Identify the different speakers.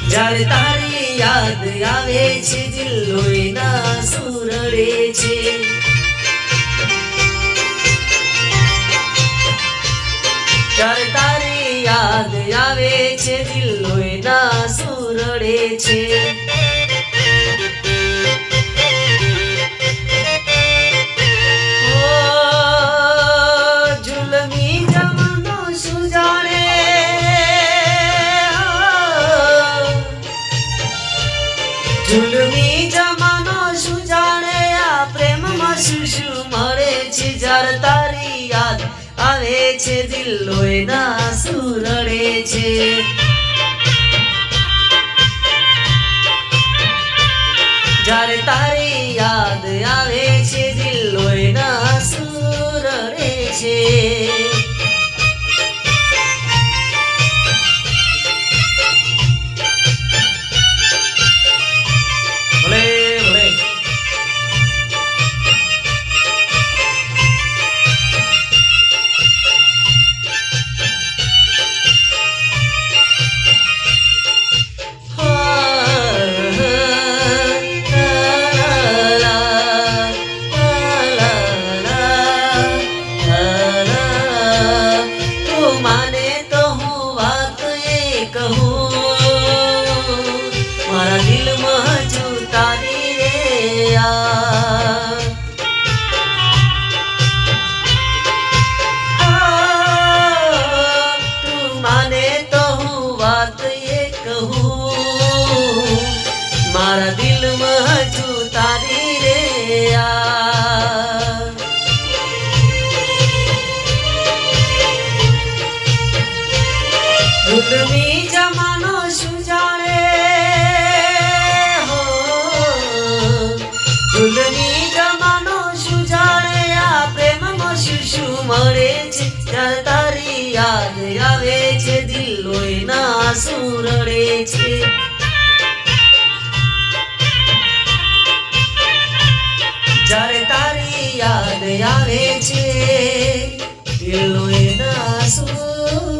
Speaker 1: જ્યારે તારી યાદ આવે છે દિલ લોહીના સુરડે છે જ્યારે તારી યાદ આવે છે દિલ લોહીના સુરડે છે जुलमी जमानो शू जाने आ प्रेम में शू मरे छे जार तारी याद आवे छे दिल लोहीना सुरड़े छे जार तारी याद आवे छे दिल लोहीना सुरड़े छे मारा दिल में जो तारी रे यार तू माने तो हूँ बात ये कहूँ मारा दिल में जो तारी रे यार जुलमी जमानो शू जाने जुलमी जमानो शू जाने आ प्रेम में शू मरे छे त्यारे तारी याद आवे छे दिल लोहीना सुरड़े छे જ્યારે તારી યાદ આવે છે દિલ લોહીના સુરડે